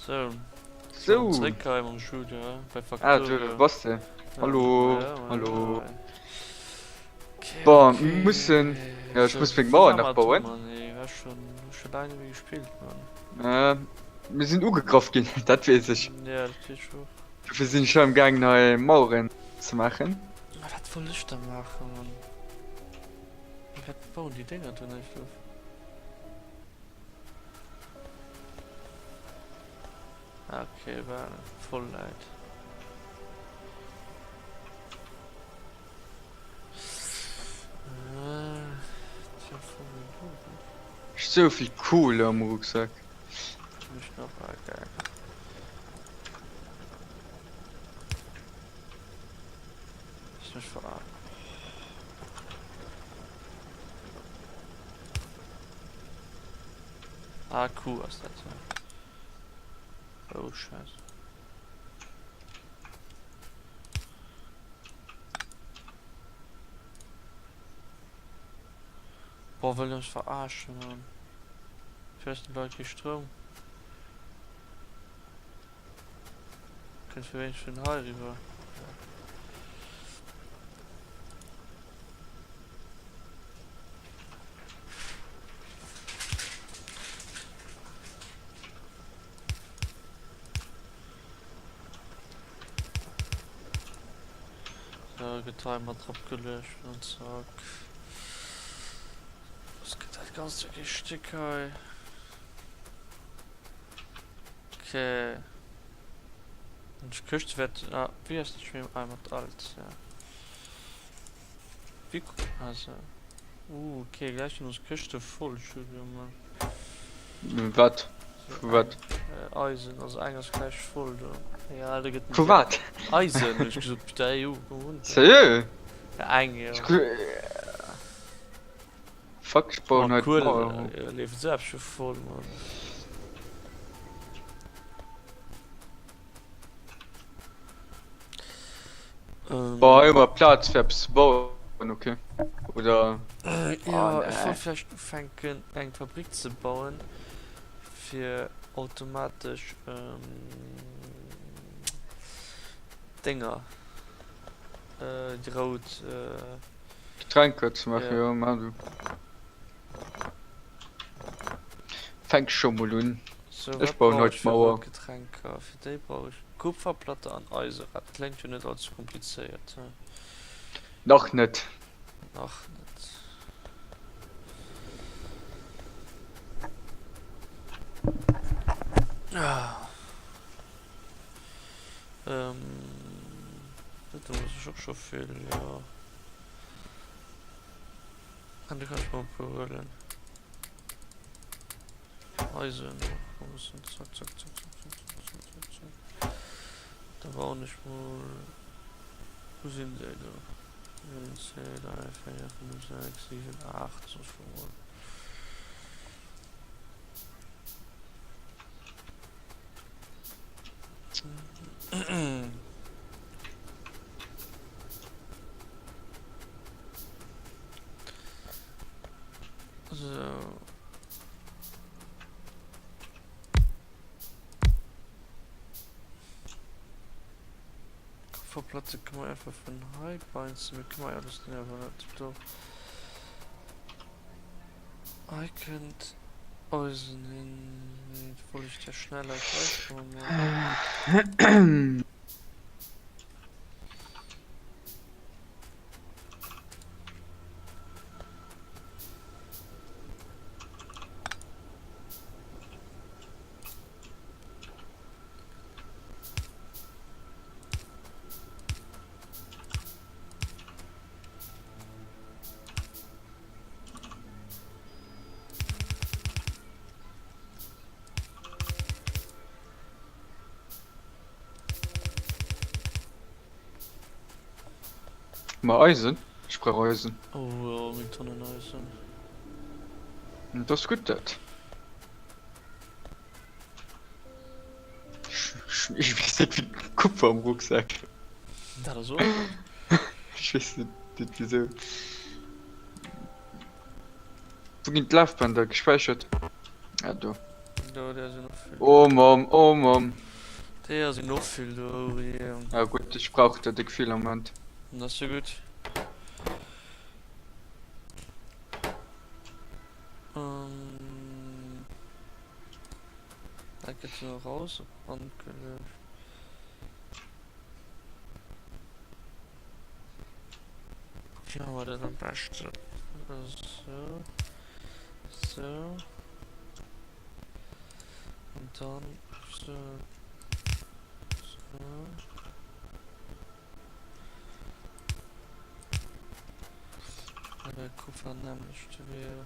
So, So. Zurückkehren im Studio, bei Ah, Faktorio. du, was denn? Hallo, Ja, Mann, hallo. ja. Okay, Boah, okay. wir müssen. Ja, ich So, muss wegen was Mauer haben wir tun, nachbauen. Mann? Ich hab schon lange wie gespielt, Mann. Wir sind umgekraft gehen, das weiß ich. Ja, das ist schon. Wir sind schon im Gang, neue Mauern zu machen. Was soll ich da machen, Mann? Was bauen die Dinger tun nicht auf? Okay, war voll leid. Tja, voll gut. So viel Kohle am Rucksack. Mich noch geil. Ich mich verarschen. Ah, cool, was das so. Oh, scheiße. Boah, will ich mich verarschen, Mann. Vielleicht sind Leute Strom. Könnt für wenig für den Hai rüber. So, Getimer drauf gelöscht und zack. Das geht halt ganz wirklich Stück, ey. Okay. Und die Küste wird. Ah, wie heißt das Spiel einmal alt, ja. Wie. Also. Okay, gleich in unsere Küste voll, Entschuldigung, Mann. Was? So, Was? Eisen, also eigentlich gleich voll, da. Ja, da geht Für was? Eisen, ich gesagt, der EU, gewohnt. Seriös? Ja, eigentlich, ja. Fuck, ich baue heute Cool, Mauer. lebt selbst schon voll, Mann. Boah, immer Platz fürs Bauen, okay. Oder. Ja, nee. ich will vielleicht anfangen, eine Fabrik zu bauen für automatisch Dinger. Die Rot. Getränke zu machen, Ja. ja, Manu. Fängt schon mal an. So, Ich was baue brauch heute ich für Mauer. Getränke? Für die brauche ich Kupferplatte an Eisen. Das klingt ja nicht allzu kompliziert. Ja. Noch nicht. Ach, nicht. Ah. Das muss ich auch schon viel, ja. Kann ich mal probieren. Eisen. Zack, zack, zack, zack, zack, zack, zack, zack. Da war auch nicht mal. Wo sind die da? 2, 3, 4, 5, 6, 7, 8, so schon. So. Kupferplatte kann man einfach von Hype einzeln. Kann man ja alles nicht, aber nicht. I can't. Eisen hin. Obwohl ich der schneller weiß, Mal Eisen? Ich brauche Eisen. oh ja, mit Tonnen Eisen. Das ist gut, das. Ich weiß nicht, wie Kupfer am Rucksack. Da so? Ich weiß nicht wieso. Wo geht Laufband da gespeichert? Ja, du. Da, der sind noch viel. Oh Mom, oh Mom. Der sind noch viel, da, ja. Ja gut, ich brauche da dick viel am Moment. Das ist ja gut. Da geht's noch raus und ja, aber das am besten. So. So. Und dann so. So. Der Kupfer nämlich wir.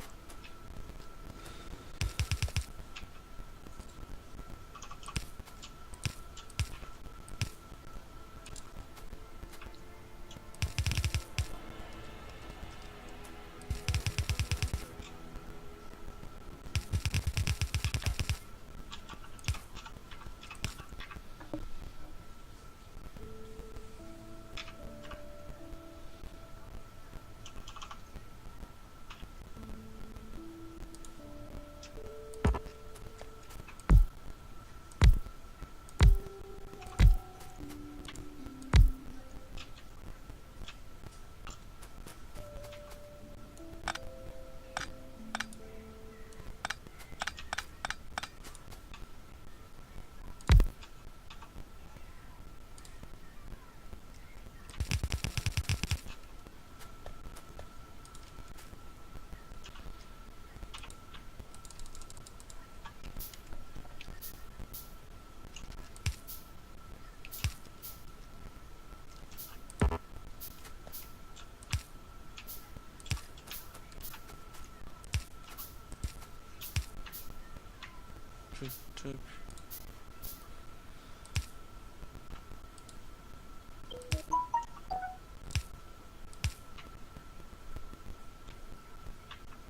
Typ.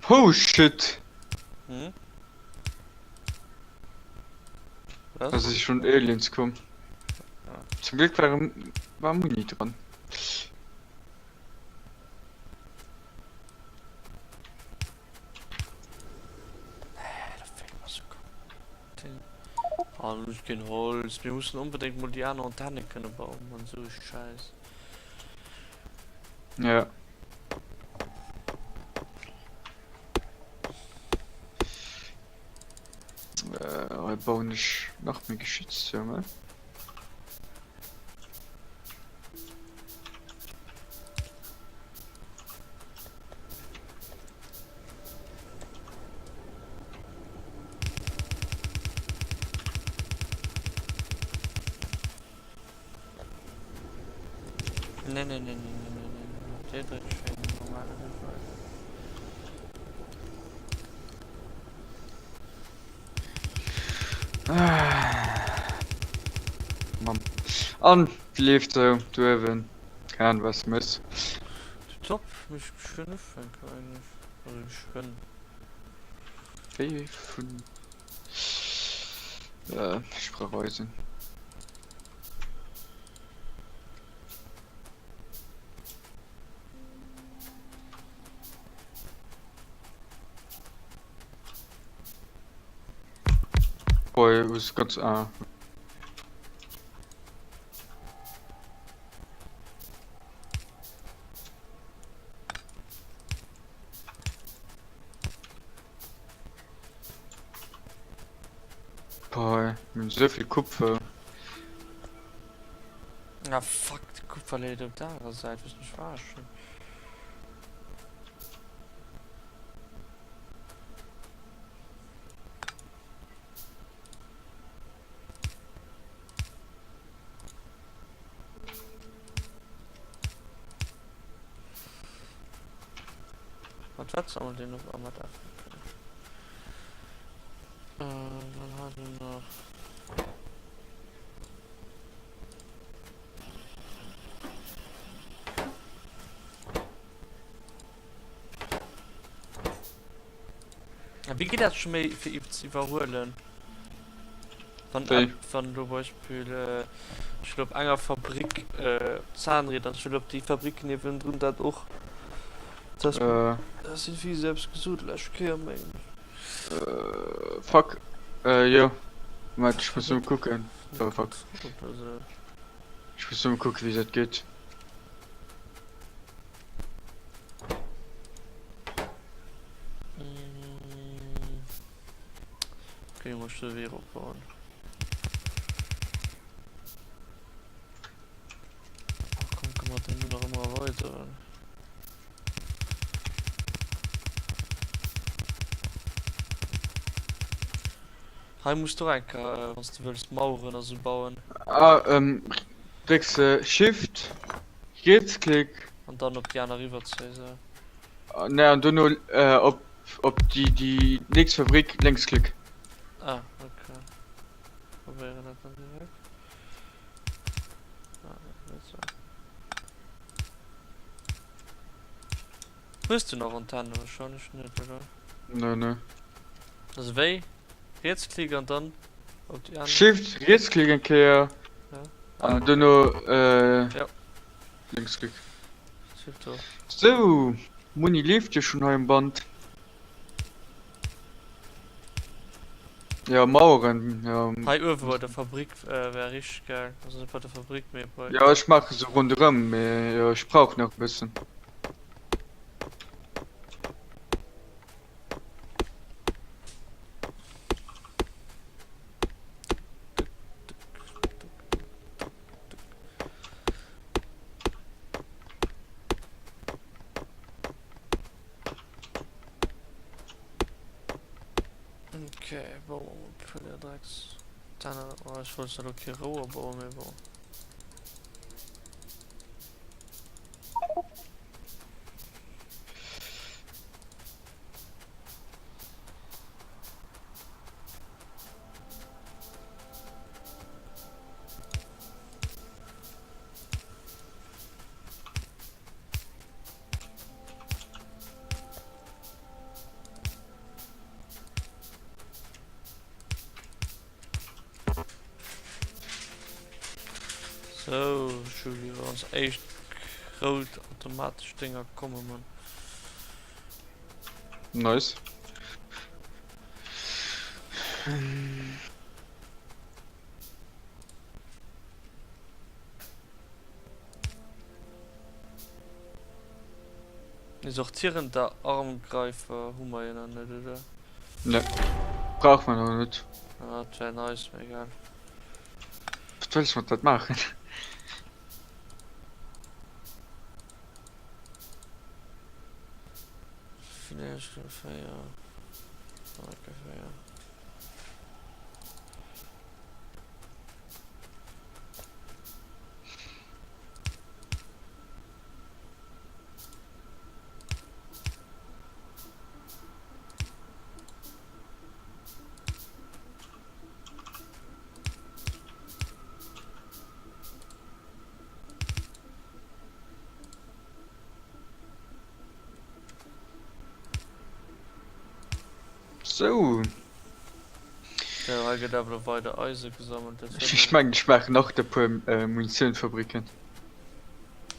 Oh shit! Hm? Was? Also ist schon Aliens kommen. Ja. Zum Glück war Muni dran. Da fehlt was. Ah, du hast kein Holz. Wir müssen unbedingt mal die andere Antenne können bauen. Man, so ist scheiße. Ja. Wir bauen nicht noch mehr Geschütztürme. Nee. Der dritte Schwingen, normale Hilfe. Mann. An lebt so, du even. Kein was muss. Top, mich schön öffnen eigentlich. Also schön. Wie von. Sprachweisen. Boy, was ganz Boy, mit so viel Kupfer. Ja, fuck, die Kupferleder auf der anderen Seite, was nicht verarschen. Was sammeln den auf einmal da? Dann hat er noch. Ja, wie geht das schon mal für ihn zu überholen? Von du Beispiel, ich glaube, einer Fabrik, Zahnräder, ich glaube, die Fabrik neben drin hat auch. Das sind viel selbst gesucht, lass ich kehren, Fuck. Ja. Warte, ich muss mal gucken. Oh, fuck. Gut, also. Ich muss mal gucken, wie das geht. Okay, ich muss wieder aufbauen. Komm, kann man denn noch immer weiter? Heim musst du rein, wenn du willst Mauern also bauen. Drückst Shift, Rechtsklick, Und dann noch gerne rüber zu sein. ne, und dann nur, ob die nächste Fabrik Linksklick. Ah, okay. Probieren das dann direkt. Ah, nicht so. Bist du noch Antenne? Wahrscheinlich nicht, oder? Ne. Also weh? Jetzt klicken und dann auf die andere. Shift, Rechtsklick ein Kehr, Ja. und dann nur, Ja. Linksklick. Shift auf. So, Muni lebt ja schon im Band. Ja, Mauern, ja. Hi, Uwe bei der Fabrik wäre richtig geil. Also nicht bei der Fabrik mehr. Bei Ja, ich mache so rundherum, ja, ich brauch noch ein bisschen. Okay, bauen wir für den Drecks. Dann, oh, ich wollte noch hier Rohr bauen, aber. So, Julie, ons echt groot automatisch Dinger kommen, man. Nice. Die sortieren der Armgreifer Hummer in nicht, oder? Ne, braucht man auch nicht. Ah, das wäre nice, mir egal. Was willst du mit das machen? Financial Fair. Okay, Fair. So, Der Heiger da wieder weiter Eisen gesammelt. ich mach noch der paar Munitionfabriken.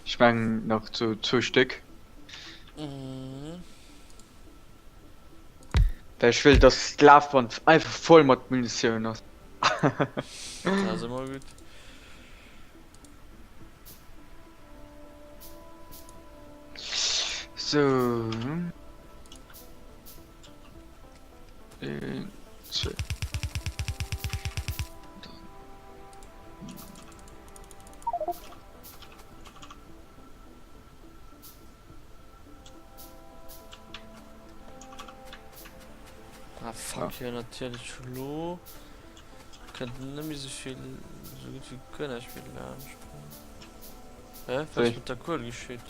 Ich mein noch so 2 Stück. Mhm. Weil ich will das Slavband einfach voll mit Munition hast. Das ist immer gut. So. 2. Ah, fuck, hier natürlich Flo. Könnten nämlich so viel, so gut wie können ich viel lernen. Hä? Was Hey. ist mit der Kohle geschieht?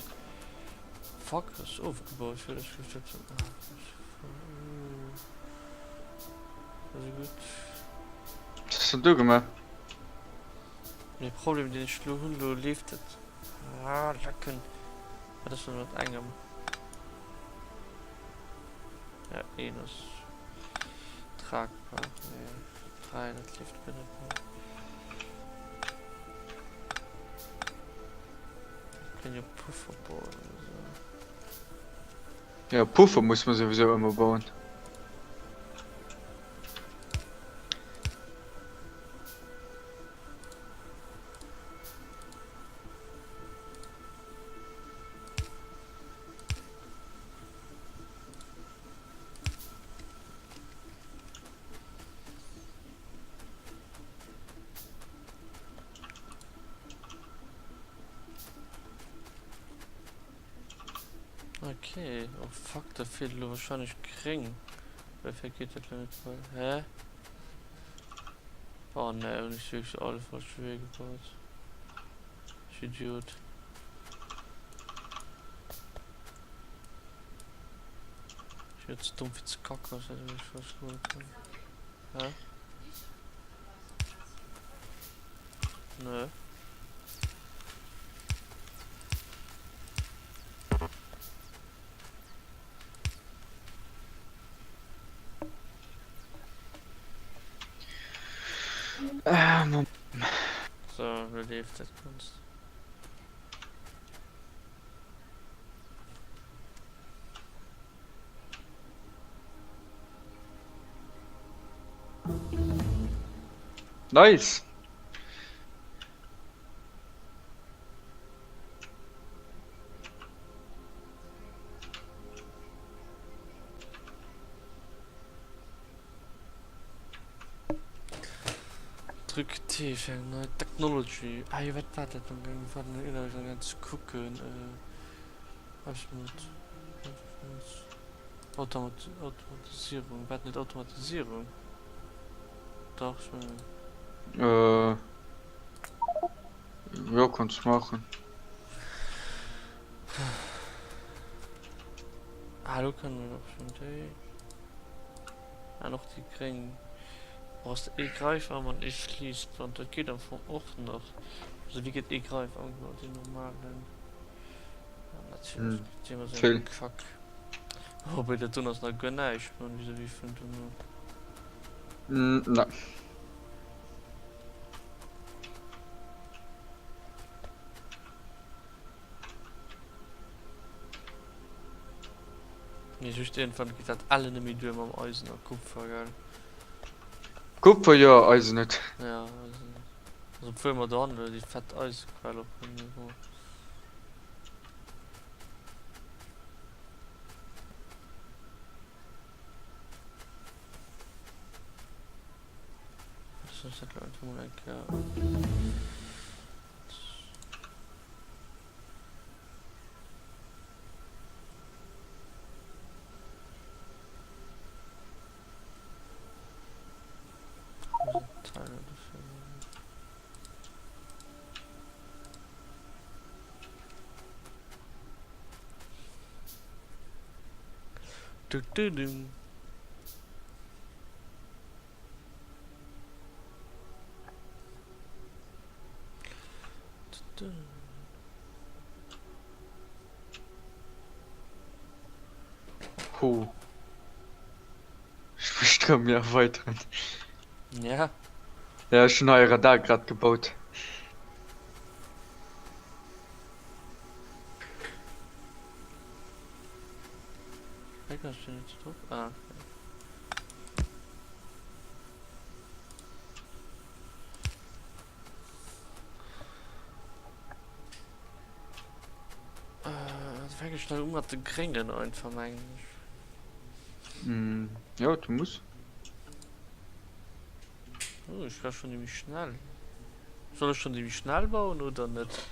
Fuck, das ist aufgebaut, ich will das gestellt haben. Also gut. Was hast denn du gemacht? Das Problem, den ich Flo Hundo lebt hat. Ah, lecken. War das schon mit einem? Ja, Enos. Tragbar. Nee, 3, das lief bitte. Ich kann ja Puffer bauen oder so. Ja, Puffer muss man sowieso immer bauen. Okay, oh fuck, da fehlt wahrscheinlich gering. Wer vergeht das denn nicht voll? Hä? Oh ne, und ich wirklich alles voll schwer gebaut. Ich Idiot. Ich bin jetzt dumm wie zu kacken, was hätte mich fast gut können. Hä? Nö. Mann. So, Relief das Kunst. Nice. Drück T für neue Technology. Ah, ihr werdet wartet und irgendwann in ganz gucken. Was mit Automatisierung. Was nicht Automatisierung? Doch, schon. Ja, kannst du machen. Hallo, kann man noch schon die. Ah, noch die kriegen. Brauchst E-Greif an und ich schließt. Und das geht dann von Ort noch. Also, wie geht E-Greif an? Die normalen. Ja, natürlich. Die immer so Viel. ein Kack. Wobei der tun das noch gar nicht. Und wieso wie fünf nur. Na. Ich wüsste irgendwann geht das alle nämlich durch am Eisen und Kupfer, geil. Kupfer ja, also nicht. Ja, also für immer da die fett Eisquelle auf dem Niveau. Das ist halt einfach mal ein Kerl. Teile dafür. Du, du, du. Du, du. Ho. Ich möchte mir erweitern. Ja, Ja, schon ein Radar gerade gebaut. ich kann schon nicht drauf. Ah, okay. Das wäre schnell den Kringen einfach eigentlich. Ja, du musst. Oh, ich war schon ziemlich schnell. Soll ich schon ziemlich schnell bauen oder nicht?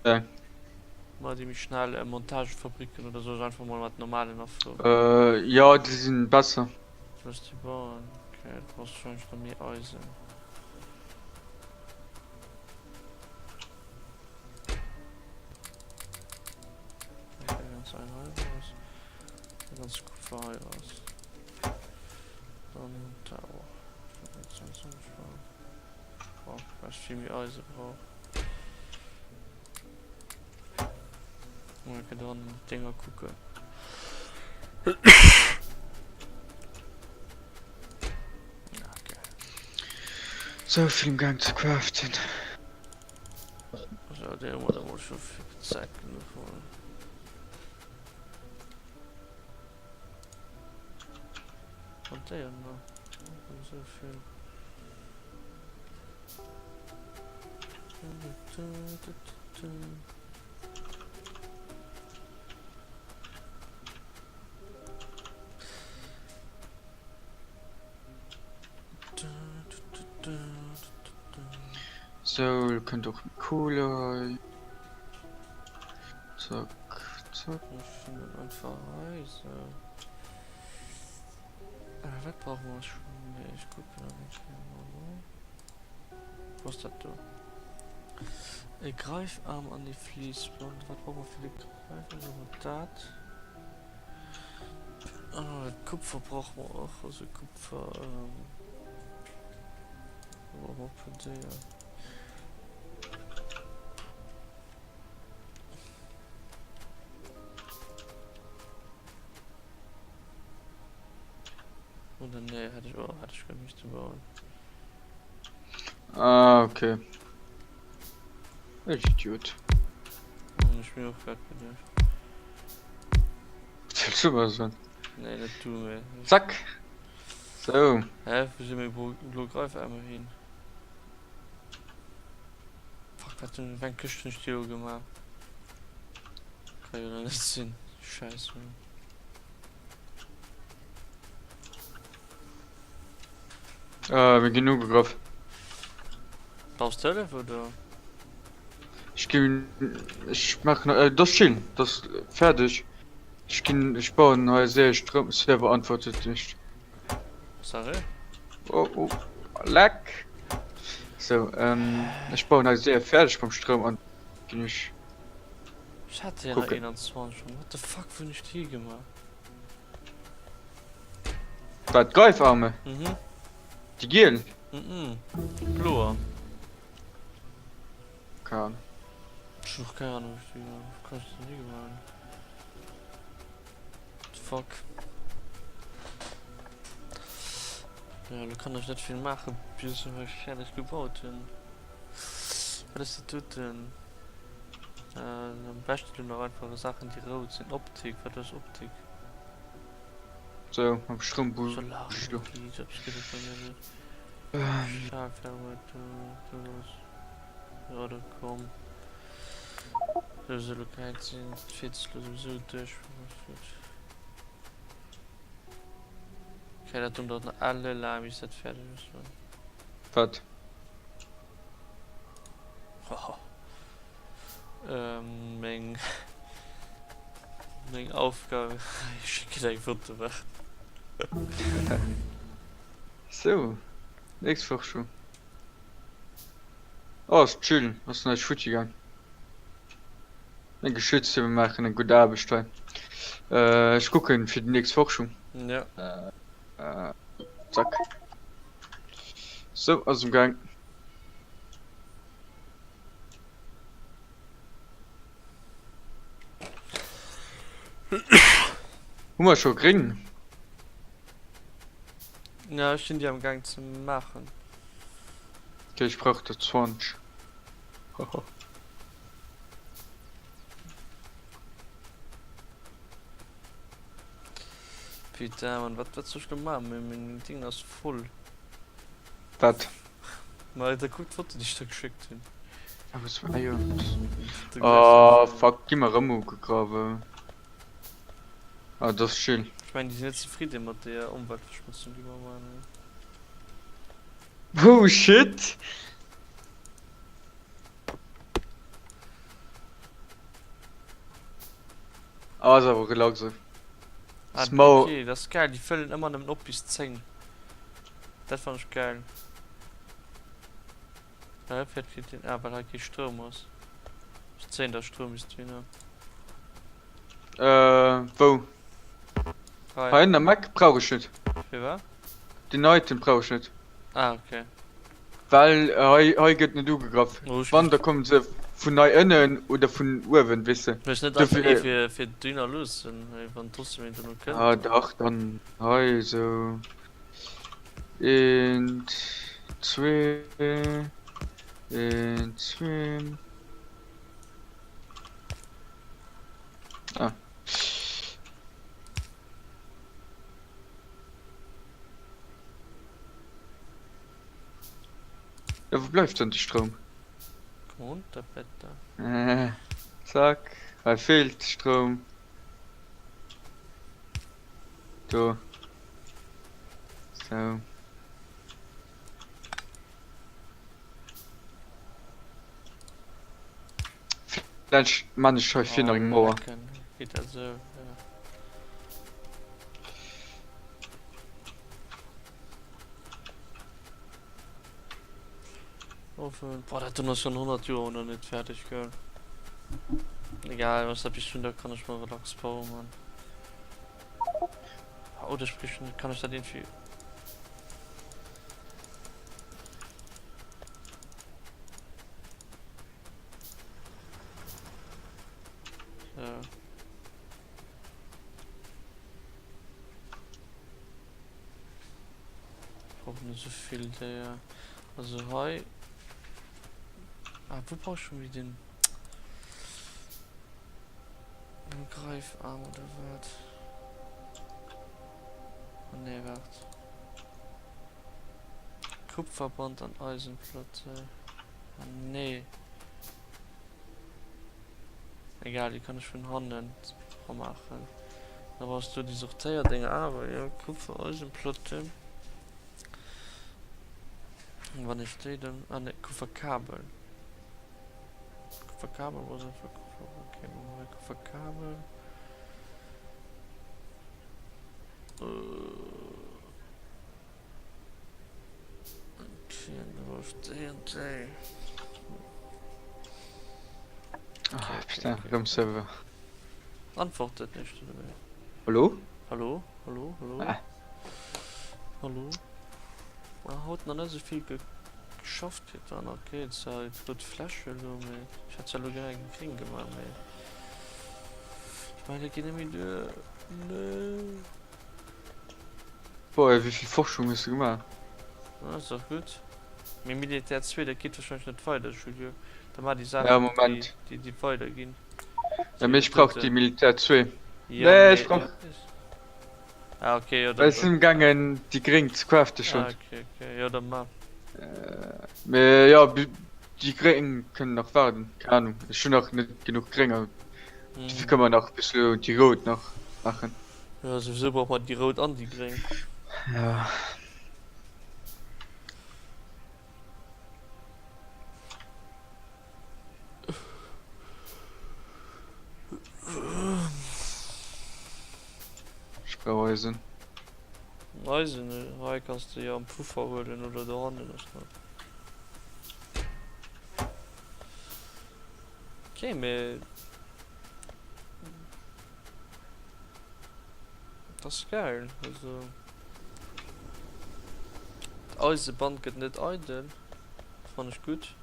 Ja. Mal ziemlich schnell Montagefabriken oder so, einfach mal was normale noch so. Ja, die sind besser. Ich muss die bauen. Okay, du brauchst schon noch mehr Eisen. Okay, ganz ein halb aus. Ganz gut für aus. Dann Tower. Jetzt sonst nicht bauen. Boah, was viel mehr Eisen braucht. Man kann dann Dinger gucken. Okay. So viel im Gang zu craften. Also der muss schon viel Zeit genug holen. Und der noch. So viel. So, könnt auch Kohle. Zack. zack. Ich finde einfach Reise. Was brauchen wir schon? Nee, ich gucke da nicht genau. Was ist das da? Greifarm an die Fließband. Was brauchen wir für die Greifarm? Das. Kupfer brauchen wir auch. Also Kupfer. Brauchen wir für die. Oder ne, hatte ich gar nicht zu bauen. Ah, okay. Ich Idiot. Und ich bin auch fertig mit dir. Was willst du mal sagen? Ne, nicht du mehr. Zack. So. Hä? Wo sind wir Greifarme hin? Fuck, hat denn mein Küstenstil gemacht? Kann ja nicht Sinn. Scheiße. Wir genug drauf. Brauchst du das oder? Ich mach noch, das chill, das fertig. Ich baue ein neues Strom, sehr beantwortet nicht. Sorry? Oh, lag. So, ich baue eine sehr fertig vom Strom an. Ich Ich hatte ja Gucke. noch 21 schon. What the fuck, wo nicht hier gemacht? da Greifarme, Mhm. die gehen. Mhm. Blue. Kann. Ich hab noch keine Ahnung, wie ich die kannst du nie gemacht. Fuck. Ja, du kannst nicht viel machen, bis wir fertig gebaut sind. Was ist das denn? Am besten du noch einfach Sachen, die rot sind. Optik, was ist Optik? So, am Strom. Solarenergie, ich hab's gedacht bei mir nicht. Scharfwärme, ja, da komm. Diese Lokalität sind Fitzler sowieso durch. Okay, da tun dort noch alle Lamis, das fertig ist. Was? Oh. Meine Aufgabe. Ich schicke dir ein Foto weg. So, nächstes Fach schon. Oh, ist chill, was ist denn Footy gegangen? Ein Geschütze, wir machen eine gute Arbeit. Ich gucke für die nächste Fach schon. Ja. Zack. So, aus dem Gang. Hummer schon kriegen. Ja, ich bin die am Gang zu machen. Okay, ich brauche das 20. Peter, man, was soll ich denn machen? Mein Ding ist voll. Was? Mal, da guckt Foto, die ich da geschickt habe. Aber es war ja. Du Oh, weißt, fuck, gib mal Remo gegraben. Ah, das ist schön. Ich meine, die sind nicht zufrieden mit der Umweltverschmutzung, die wir machen. Oh shit! Ah, ist aber gelaufen. Ah, Small. okay, das ist geil, die füllen immer einem ab bis 10. Das fand ich geil. Ja, fährt geht den, weil halt kein Strom aus. Bis 10 der Strom ist wieder. Wo? Hi. Hein, der Mac brauche ich nicht. Wie war? Die neuen brauche ich nicht. Ah, okay. Weil, heu geht nicht gegraben. Oh, ich Wann da kommen sie von neu innen oder von oben, wisst ihr? weiß nicht, Dafür- einfach für dünner los sind, wenn trotzdem wenn du noch kennst. Ah, doch, dann. Also. In 2. In 2. Ah. Ja, wo bleibt denn der Strom? Und der Wetter. Zack. Er fehlt Strom. Da. So. Vielleicht man ich schon viel noch im Mauer. Geht also, ja. Offen. Boah, das ist schon 100 Euro noch nicht fertig, gell. Egal, was hab ich schon, da kann ich mal relax bauen, Mann. Oh, das spricht, kann ich da den viel. Ja. Ich brauche nicht so viel, der. Also, hi. Ah, wo brauchst du schon wieder den Greifarm oder was? Oh, ne, warte. Kupferband an Eisenplatte. Oh, nee. Egal, die kann ich von Hand machen. Da brauchst du die Sortierdinge, aber ja, Kupfer, Eisenplatte. Und wann ich stehe dann? Ah, ne, Kupferkabel. Kupferkabel, wo sind wir? Okay, mal Kupferkabel. Okay, du brauchst TNT. Ah, putain, comme ça va. Antwortet nicht, oder? Hallo? Hallo? Hallo? Hallo? Ah. Hallo? Man hat noch nicht so viel geschafft getan, okay, jetzt wird Flasche, ich hatte ja sogar einen Krieg gemacht, ey. Ich meine, geht nämlich nö. Boah, wie viel Forschung hast du gemacht? Ja, ist doch gut. Mit Militär 2, der geht wahrscheinlich nicht weiter, Studio. Da mal die Sachen, Ja, Moment. die weitergehen. Ja, mich braucht die Militär 2. Ja, Nee, ich brauch. Ah, okay, ja, Weil es im Gangen die Gring zu craften schon. Ah, okay, ja, dann mal. Ja, die Gringen können noch warten. Keine Ahnung. Ist schon noch nicht genug Gringe. Wie kann man noch ein bisschen die Rot noch machen? Ja, sowieso braucht man die Rot an, die Gring. Ja. Spraueisen. Weiß ich nicht. Hier kannst du ja am Puffer holen oder da anderen. Okay, mir. Das ist geil. Also. Die Eisenbahn geht nicht idle. Fand ich gut.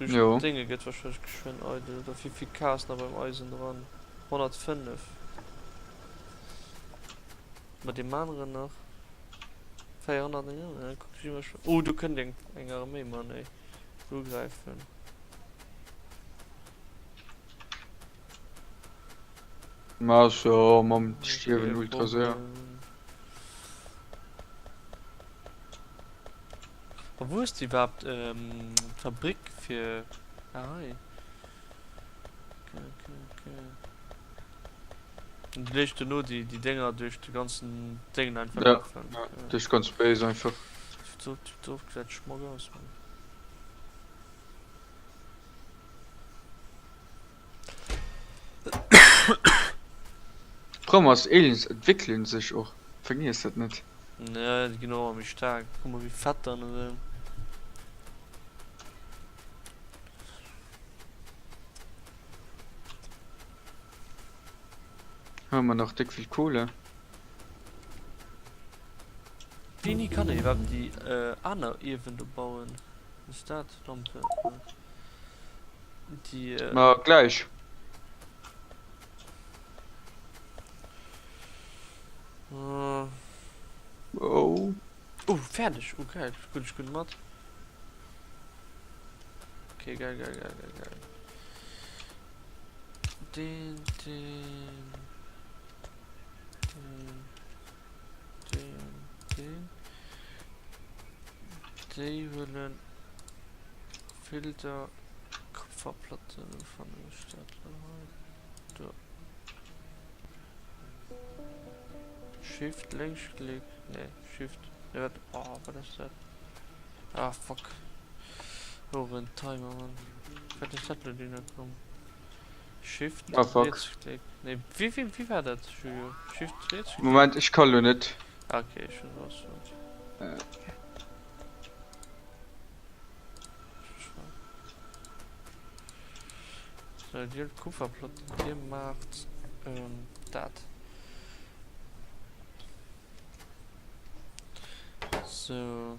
Jo. Dinge geht wahrscheinlich schön idle. Da viel Gas noch beim Eisen dran. 105. Mit dem anderen noch. 400, ja, guck ich mal schon. Oh, du könnt den eine Armee, Mann, ey. Zugreifen. Mal so, man stirbt ultra sehr. Aber wo ist die überhaupt Fabrik für. Ah, hey. Okay. Und legst du nur die Dinger durch die ganzen Dinge einfach Ja, laufen. ja, das ist ganz base einfach. So gesagt, schmuck aus, Mann. Thomas, Aliens entwickeln sich auch. Vergiss das nicht. Ja, genau, mich stark. Guck mal, wie fett dann sind. Haben wir noch dick viel Kohle. Wie kann ich überhaupt die Anna Event bauen? Ist das Lampe? Die Mal gleich. Oh. Oh, fertig. Okay, gut gemacht. Okay, geil. Den. Die wollen Filter Kupferplatte von der Stadt. Da. Shift, Linksklick. Ne, Shift. Ja, oh, was ist das? Ah, fuck. Oh, ein Timer, Mann. Fette Zettel, die nicht kommen. Shift, Oh, fuck. Rechtsklick. Ne, wie war das, Julio? Shift, Rechtsklick? Moment, ich kann nicht. Okay, schon was. So, die Kupferplatte, die macht das. So.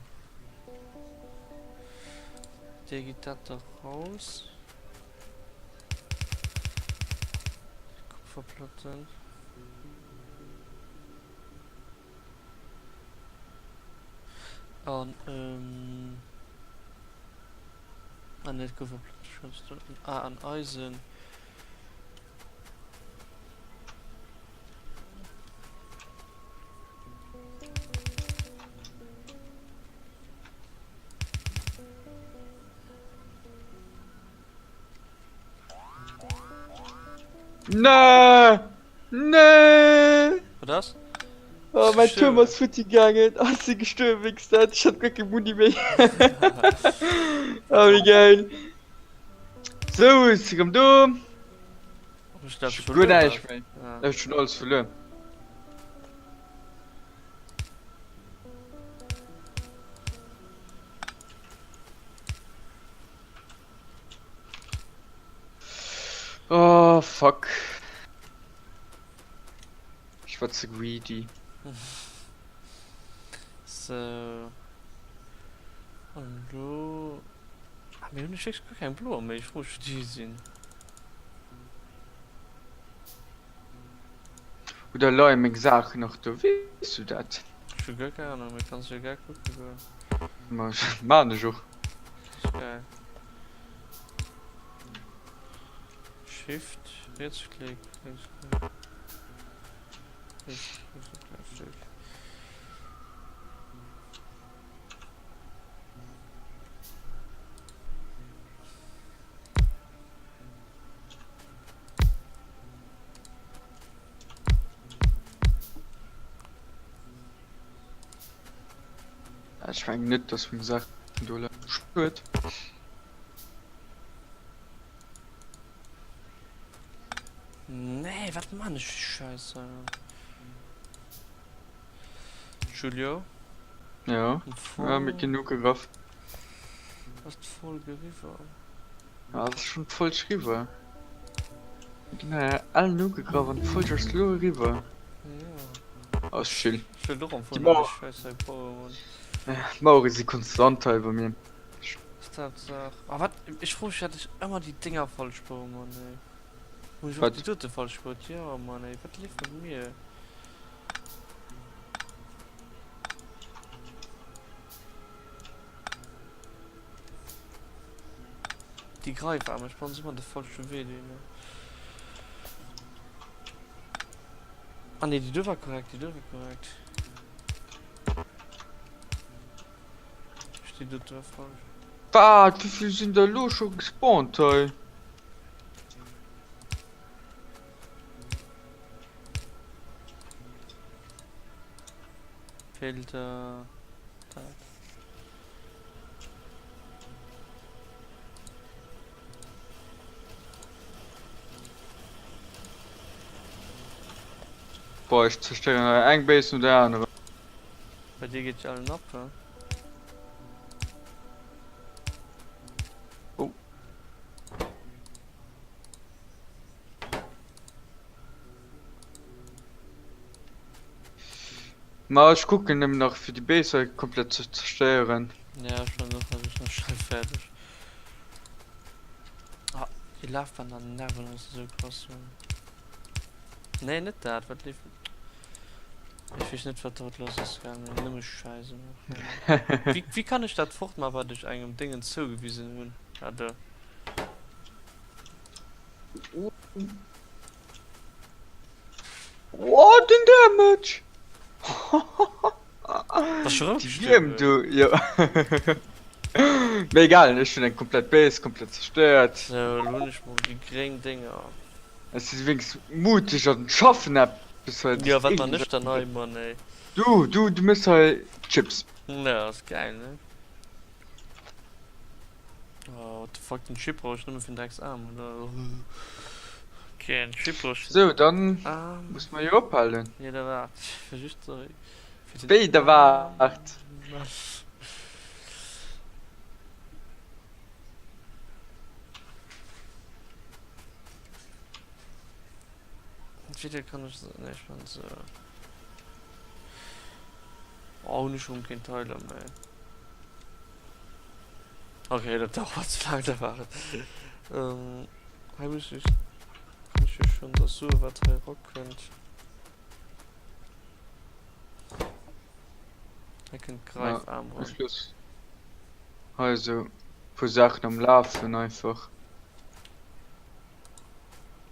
Der geht da raus. Kupferplatten. Und, an nicht Kupferplatten. An Eisen. Nee! Nee! Was? Oh, mein Schön. Turm ist fit gegangen. Hast du gestorben, Wichser? Ich hab gar kein Muni mehr. Oh, wie geil. So, ist sie am Dom. Ich glaub, Gut, verloren nein, ich hast. mein. Ja. Ich hab schon alles verloren. Oh, fuck. Ich war zu greedy. So. Und du. Ah, wir haben nicht wirklich gar keinen Blumen mehr. Ich muss die sehen. Oder Leute, mich Sachen noch, du weißt du das? Ich will gar keine Ahnung, wir kannst ja gar gucken. Mann, ich auch. Das ist geil. Shift, Rechtsklick, Rechtsklick. Rechtsklick. Ich mein nicht, dass wir gesagt haben, spürt. Nee, was Mann, Scheiße. Julio? Ja. Ja, mit genug gerafft. Hast voll geriefen. Ja, das ist schon voll schrieben. Genau, alle nur gegraben, voll der Slow River. Ja. Aus Schill. Ich will doch am Die Anfang Mauer. Scheiße bauen. Mauer ist die Konstante bei mir. Tatsache. Aber wat, ich frage mich, hatte ich immer die Dinger falsch bauen, Mann, ey. Und ich Was? hab die dritte falsch gebaut. Ja, Mann, ey. Was lief mit mir? Die Greifarme, ich brauche immer das falsche Weg, ne? Ah, ne, die dürfen korrekt, die dürfen korrekt. Steht dort falsch. Was? Wie viel sind da los schon gespawnt, ey? Filter. Da. Boah, ich zerstöre ein Base und der andere. Bei dir geht ja allen ab, ja? Oh. Mal ich gucke nämlich noch für die Base komplett zu zerstören. Ja, schon noch, also ich noch schnell fertig. Ah, die Laufbahn an Nerven ist so krass, Mann. Nee, nicht das, was lief. Ich weiß nicht, was dort los ist, gar nicht. Nimm Scheiße. Wie kann ich das fortmachen, was ich einem Dingen zugewiesen habe? What in damage? Was schon? Die Wirm, du, ja. Mir egal, ich bin ein komplett Base, komplett zerstört. So, lohn ich mal die geringen Dinger. Es ist wenigstens mutig und schaffen ab. Ja, was man nicht dann neu, Mann, ey. Du musst halt Chips. Ja, ist geil, ne? Oh, what the fuck, den Chip brauch ich nicht mehr für den Arm, oder? Okay, Schiffbrust. So, dann Ähm, muss man ja abhalten. ja, da wart. Versucht so. Wieder wart. Wieder kann ich so. Ne, ich mein so. Auch nicht kein Teil mehr. Okay, das dauert zu lange, da war habe ich nicht. Kann ich ja schon das so, was ihr rock könnt. Er könnt Greifarm Am ran. Schluss. Also, für Sachen am Laufen einfach.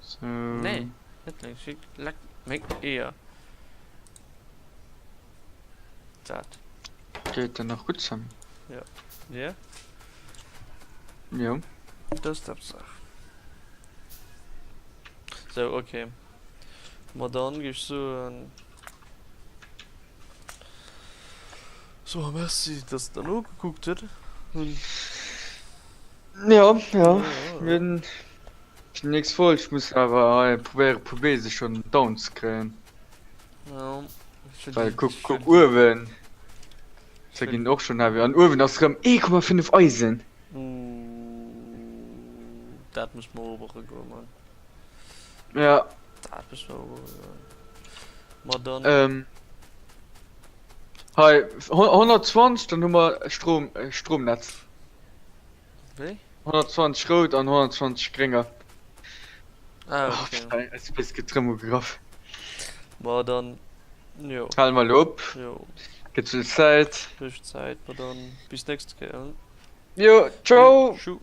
So. Nee, nicht links, schick, leck, mich eher. Das. Geht dann noch gut zusammen. Ja? Ja. Das ist das. So, okay. Mal dann gibst du ein. So, merci, dass du dann auch geguckt hast. Und Ja, ja. Wenn die nächste Folge, ich muss aber probieren, sich schon down zu kriegen. Ja. Weil guck Urwen. Da gehen auch schon habe an Urwen aus dem 1,5 Eisen. Das muss man obergehen, Mann. Ja, Das muss man obergehen. Mal dann. hi, 120, dann haben wir Stromnetz. Wie? 120 rot an 120 geringer. Ah, Oh, okay. es ist getrimmograf. Mal dann. Jo. Halt mal ab, Jo. geht viel Zeit. Bis Zeit. Mal dann. Bis nächstes Mal. Jo, ciao! Tschüss.